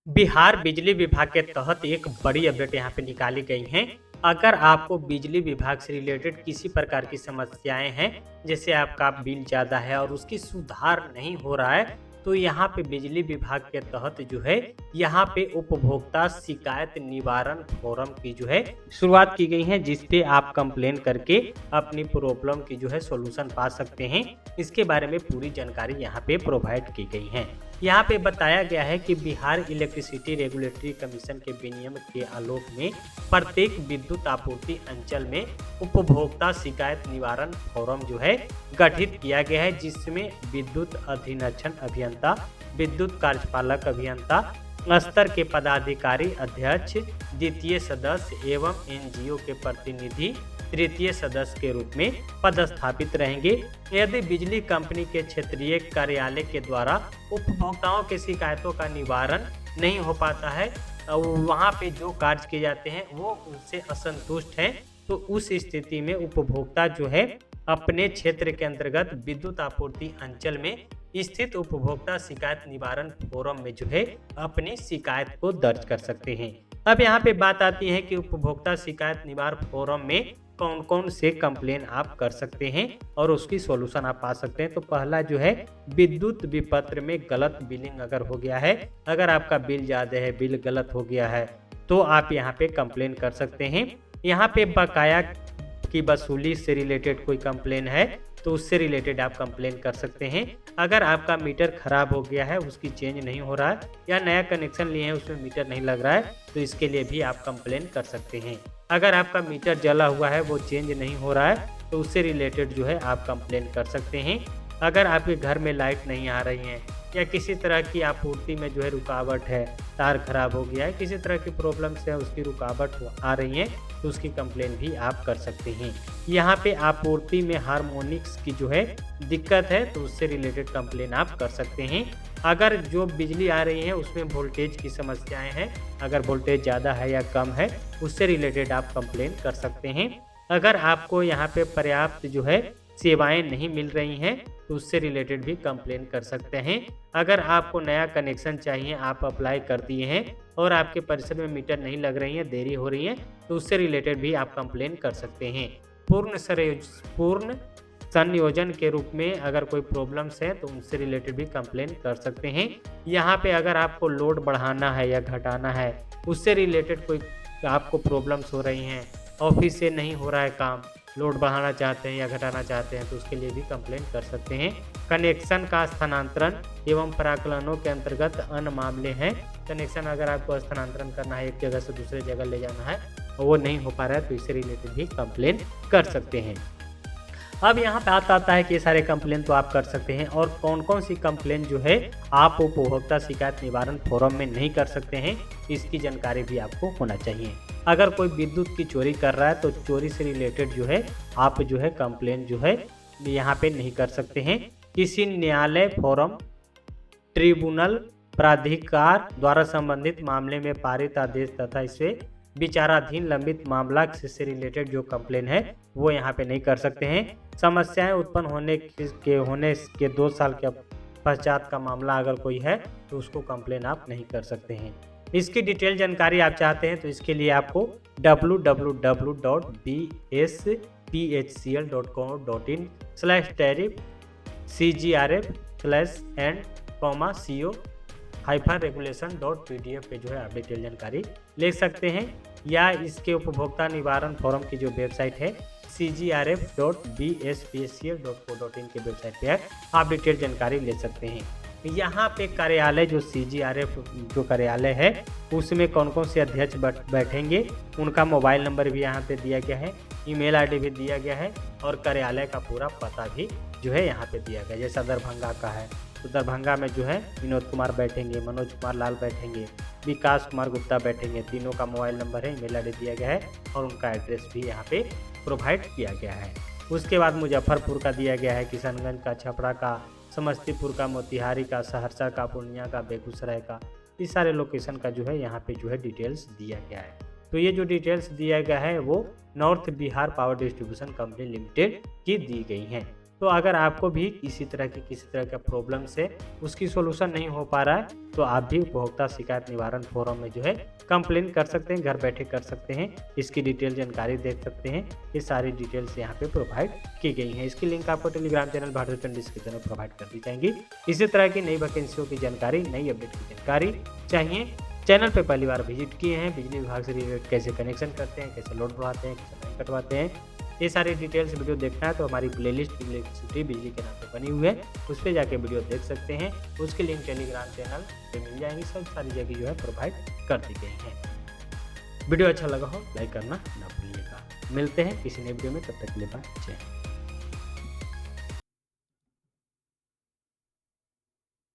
बिहार बिजली विभाग के तहत एक बड़ी अपडेट यहाँ पे निकाली गई है। अगर आपको बिजली विभाग से रिलेटेड किसी प्रकार की समस्याएं हैं, जैसे आपका बिल ज़्यादा है और उसकी सुधार नहीं हो रहा है, तो यहाँ पे बिजली विभाग के तहत जो है यहाँ पे उपभोक्ता शिकायत निवारण फोरम की जो है शुरुआत की गई है, जिसपे आप कंप्लेन करके अपनी प्रॉब्लम की जो है सॉल्यूशन पा सकते हैं। इसके बारे में पूरी जानकारी यहाँ पे प्रोवाइड की गई है। यहाँ पे बताया गया है कि बिहार इलेक्ट्रिसिटी रेगुलेटरी कमीशन के विनियम के आलोक में प्रत्येक विद्युत आपूर्ति अंचल में उपभोक्ता शिकायत निवारण फोरम जो है गठित किया गया है, जिसमें विद्युत अधीक्षण अभियंता, विद्युत कार्यपालक अभियंता स्तर के पदाधिकारी, अध्यक्ष, द्वितीय सदस्य एवं एनजीओ के प्रतिनिधि तृतीय सदस्य के रूप में पदस्थापित रहेंगे। यदि बिजली कंपनी के क्षेत्रीय कार्यालय के द्वारा उपभोक्ताओं के शिकायतों का निवारण नहीं हो पाता है, वहां पे जो कार्य किए जाते हैं वो उनसे असंतुष्ट हैं, तो उस स्थिति में उपभोक्ता जो है अपने क्षेत्र के अंतर्गत विद्युत आपूर्ति अंचल में स्थित उपभोक्ता शिकायत निवारण फोरम में जो है अपनी शिकायत को दर्ज कर सकते हैं। अब यहाँ पे बात आती है कि उपभोक्ता शिकायत निवारण फोरम में कौन कौन से कंप्लेन आप कर सकते हैं और उसकी सॉल्यूशन आप पा सकते हैं। तो पहला जो है विद्युत विपत्र में गलत बिलिंग अगर हो गया है, अगर आपका बिल ज़्यादा है, बिल गलत हो गया है, तो आप यहाँ पे कंप्लेन कर सकते हैं। यहाँ पे बकाया की वसूली से रिलेटेड कोई कंप्लेन है तो उससे रिलेटेड आप कंप्लेन कर सकते हैं। अगर आपका मीटर खराब हो गया है, उसकी चेंज नहीं हो रहा है, या नया कनेक्शन लिए हैं उसमें मीटर नहीं लग रहा है, तो इसके लिए भी आप कंप्लेन कर सकते हैं। अगर आपका मीटर जला हुआ है, वो चेंज नहीं हो रहा है, तो उससे रिलेटेड जो है आप कंप्लेन कर सकते हैं। अगर आपके घर में लाइट नहीं आ रही है या किसी तरह की आपूर्ति में जो है रुकावट है, तार खराब हो गया है, किसी तरह की प्रॉब्लम्स है, उसकी रुकावट आ रही है, तो उसकी कंप्लेन भी आप कर सकते हैं। यहाँ पे आपूर्ति में हार्मोनिक्स की जो है दिक्कत है, तो उससे रिलेटेड कंप्लेन आप कर सकते हैं। अगर जो बिजली आ रही है उसमें वोल्टेज की समस्याएं हैं, अगर वोल्टेज ज़्यादा है या कम है, उससे रिलेटेड आप कंप्लेन कर सकते हैं। अगर आपको यहाँ पे पर्याप्त जो है सेवाएं नहीं मिल रही हैं, तो उससे रिलेटेड भी कंप्लेन कर सकते हैं। अगर आपको नया कनेक्शन चाहिए, आप अप्लाई कर दिए हैं और आपके परिसर में मीटर नहीं लग रही है, देरी हो रही है, तो उससे रिलेटेड भी आप कंप्लेन कर सकते हैं। पूर्ण संयोजन के रूप में अगर कोई प्रॉब्लम्स है तो उनसे रिलेटेड भी कंप्लेन कर सकते हैं। यहाँ पे अगर आपको लोड बढ़ाना है या घटाना है, उससे रिलेटेड कोई आपको प्रॉब्लम्स हो रही हैं, ऑफिस से नहीं हो रहा है काम, लोड बढ़ाना चाहते हैं या घटाना चाहते हैं, तो उसके लिए भी कंप्लेन कर सकते हैं। कनेक्शन का स्थानांतरण एवं प्राकलनों के अंतर्गत अन्य मामले हैं। कनेक्शन अगर आपको स्थानांतरण करना है, एक जगह से दूसरे जगह ले जाना है, वो नहीं हो पा रहा है, तो इससे रिलेटेड भी कंप्लेन कर सकते हैं। अब यहाँ पे आता है कि ये सारे कंप्लेन तो आप कर सकते हैं, और कौन कौन सी कंप्लेन जो है आप उपभोक्ता शिकायत निवारण फोरम में नहीं कर सकते हैं, इसकी जानकारी भी आपको होना चाहिए। अगर कोई विद्युत की चोरी कर रहा है, तो चोरी से रिलेटेड जो है आप जो है कंप्लेन जो है यहाँ पे नहीं कर सकते हैं। किसी न्यायालय, फोरम, ट्रिब्यूनल, प्राधिकार द्वारा संबंधित मामले में पारित आदेश तथा इससे विचाराधीन लंबित मामला से रिलेटेड जो कंप्लेन है वो यहाँ पे नहीं कर सकते हैं। समस्याएं उत्पन्न होने के 2 साल के पश्चात का मामला अगर कोई है, तो उसको कंप्लेन आप नहीं कर सकते हैं। इसकी डिटेल जानकारी आप चाहते हैं तो इसके लिए आपको www.bsphtariff/and/co-regulation.pdf पे जो है आप डिटेल जानकारी ले सकते हैं, या इसके उपभोक्ता निवारण फोरम की जो वेबसाइट है cgrf.bspcl.co.in के वेबसाइट पे आप डिटेल जानकारी ले सकते हैं। यहाँ पे कार्यालय जो CGRF जो कार्यालय है उसमें कौन कौन से अध्यक्ष बैठेंगे, उनका मोबाइल नंबर भी यहाँ पे दिया गया है, ईमेल आईडी भी दिया गया है, और कार्यालय का पूरा पता भी जो है यहाँ पे दिया गया है। जैसा दरभंगा का है तो दरभंगा में जो है विनोद कुमार बैठेंगे, मनोज कुमार लाल बैठेंगे, विकास कुमार गुप्ता बैठेंगे। तीनों का मोबाइल नंबर है, ईमेल आईडी दिया गया है, और उनका एड्रेस भी यहाँ पे प्रोवाइड किया गया है। उसके बाद मुजफ्फरपुर का दिया गया है, किशनगंज का, छपरा का, समस्तीपुर का, मोतिहारी का, सहरसा का, पूर्णिया का, बेगूसराय का, इस सारे लोकेशन का जो है यहाँ पे जो है डिटेल्स दिया गया है। तो ये जो डिटेल्स दिया गया है वो north Bihar power distribution company limited की दी गई हैं। तो अगर आपको भी किसी तरह का प्रॉब्लम से उसकी सॉल्यूशन नहीं हो पा रहा है, तो आप भी उपभोक्ता शिकायत निवारण फोरम में जो है कंप्लेन कर सकते हैं, घर बैठे कर सकते हैं। इसकी डिटेल जानकारी देख सकते हैं। ये सारी डिटेल्स यहाँ पे प्रोवाइड की गई हैं। इसकी लिंक आपको Telegram channel Bharat pen description में प्रोवाइड कर दी जाएंगी। इसी तरह की नई वैकेंसियों की जानकारी, नई अपडेट की जानकारी चाहिए, चैनल पे पहली बार विजिट किए हैं, बिजली विभाग से रिलेटेड कैसे कनेक्शन करते हैं, कैसे लोड बढ़ाते हैं, कैसे लाइन कटवाते हैं, ये सारी डिटेल्स वीडियो देखना है तो हमारी प्लेलिस्ट इलेक्ट्रिसिटी बिजली के नाम पे बनी हुई है, उस पर जाके वीडियो देख सकते हैं। उसकी लिंक टेलीग्राम चैनल पे मिल जाएंगी, सब सारी जगह जो है प्रोवाइड कर दी गई है। वीडियो अच्छा लगा हो लाइक करना ना भूलिएगा। मिलते हैं किसी नए वीडियो में, तब तक के लिए बाय। जय हिंद।